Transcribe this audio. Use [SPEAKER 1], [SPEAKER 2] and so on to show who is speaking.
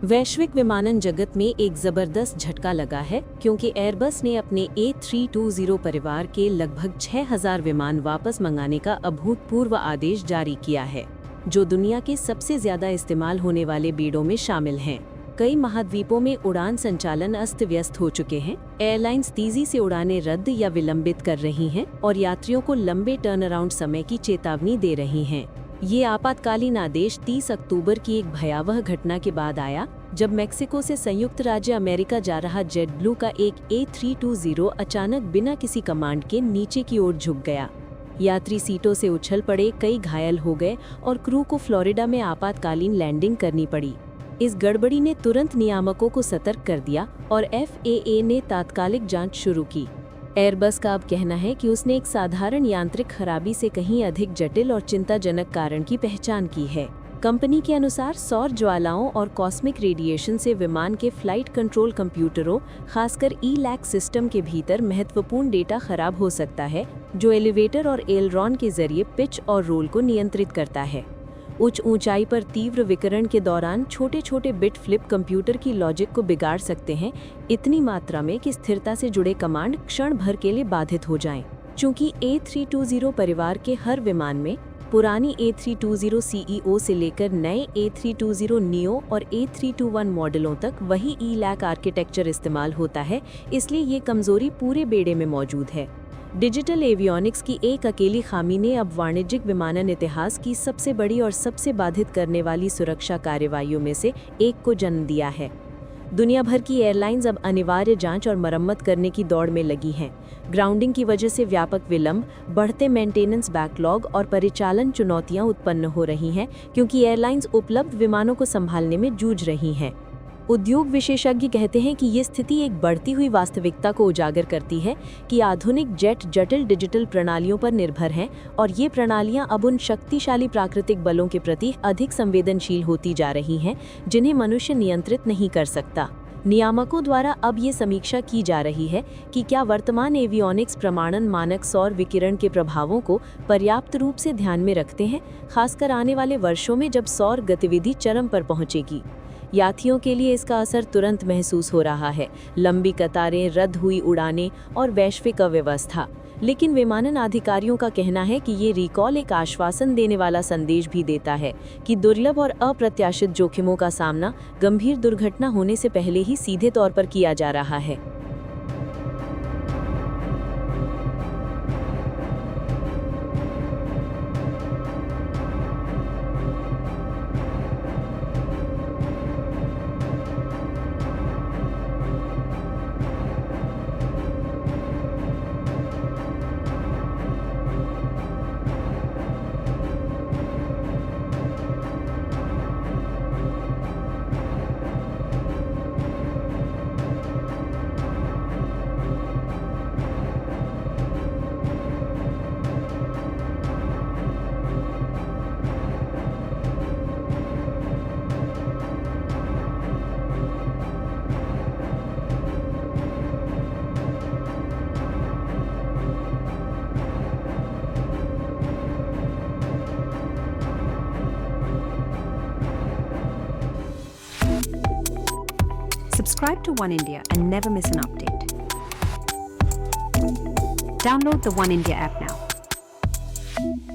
[SPEAKER 1] वैश्विक विमानन जगत में एक जबरदस्त झटका लगा है क्योंकि एयरबस ने अपने A320 परिवार के लगभग 6000 विमान वापस मंगाने का अभूतपूर्व आदेश जारी किया है, जो दुनिया के सबसे ज्यादा इस्तेमाल होने वाले बीड़ों में शामिल हैं। कई महाद्वीपों में उड़ान संचालन अस्त व्यस्त हो चुके हैं। एयरलाइंस तेजी से उड़ानें रद्द या विलंबित कर रही हैं और यात्रियों को लंबे टर्नअराउंड समय की चेतावनी दे रही हैं। ये आपातकालीन आदेश 30 अक्टूबर की एक भयावह घटना के बाद आया, जब मेक्सिको से संयुक्त राज्य अमेरिका जा रहा जेट ब्लू का एक A320 अचानक बिना किसी कमांड के नीचे की ओर झुक गया। यात्री सीटों से उछल पड़े, कई घायल हो गए और क्रू को फ्लोरिडा में आपातकालीन लैंडिंग करनी पड़ी। इस गड़बड़ी ने तुरंत नियामकों को सतर्क कर दिया और FAA ने तात्कालिक जांच शुरू की। एयरबस का अब कहना है कि उसने एक साधारण यांत्रिक खराबी से कहीं अधिक जटिल और चिंताजनक कारण की पहचान की है। कंपनी के अनुसार सौर ज्वालाओं और कॉस्मिक रेडिएशन से विमान के फ्लाइट कंट्रोल कंप्यूटरों, खासकर ELAC सिस्टम के भीतर महत्वपूर्ण डेटा खराब हो सकता है, जो एलिवेटर और एलरॉन के जरिए पिच और रोल को नियंत्रित करता है। उच्च ऊंचाई पर तीव्र विकिरण के दौरान छोटे छोटे बिट फ्लिप कंप्यूटर की लॉजिक को बिगाड़ सकते हैं, इतनी मात्रा में कि स्थिरता से जुड़े कमांड क्षण भर के लिए बाधित हो जाएं। चूंकि A320 परिवार के हर विमान में पुरानी A320 CEO से लेकर नए A320 NEO और A321 मॉडलों तक वही ELAC आर्किटेक्चर इस्तेमाल होता है, इसलिए ये कमजोरी पूरे बेड़े में मौजूद है। डिजिटल एवियोनिक्स की एक अकेली खामी ने अब वाणिज्यिक विमानन इतिहास की सबसे बड़ी और सबसे बाधित करने वाली सुरक्षा कार्रवाइयों में से एक को जन्म दिया है। दुनिया भर की एयरलाइंस अब अनिवार्य जांच और मरम्मत करने की दौड़ में लगी हैं। ग्राउंडिंग की वजह से व्यापक विलंब, बढ़ते मेंटेनेंस बैकलॉग और परिचालन चुनौतियां उत्पन्न हो रही हैं, क्योंकि एयरलाइंस उपलब्ध विमानों को संभालने में जूझ रही हैं। उद्योग विशेषज्ञ कहते हैं कि ये स्थिति एक बढ़ती हुई वास्तविकता को उजागर करती है कि आधुनिक जेट जटिल डिजिटल प्रणालियों पर निर्भर हैं और ये प्रणालियां अब उन शक्तिशाली प्राकृतिक बलों के प्रति अधिक संवेदनशील होती जा रही हैं, जिन्हें मनुष्य नियंत्रित नहीं कर सकता। नियामकों द्वारा अब ये समीक्षा की जा रही है कि क्या वर्तमान एवियोनिक्स प्रमाणन मानक सौर विकिरण के प्रभावों को पर्याप्त रूप से ध्यान में रखते हैं, खासकर आने वाले वर्षों में जब सौर गतिविधि चरम पर पहुंचेगी। यात्रियों के लिए इसका असर तुरंत महसूस हो रहा है, लंबी कतारें, रद्द हुई उड़ानें और वैश्विक अव्यवस्था। लेकिन विमानन अधिकारियों का कहना है कि ये रिकॉल एक आश्वासन देने वाला संदेश भी देता है कि दुर्लभ और अप्रत्याशित जोखिमों का सामना गंभीर दुर्घटना होने से पहले ही सीधे तौर पर किया जा रहा है।
[SPEAKER 2] Subscribe to One India and never miss an update. Download the One India app now.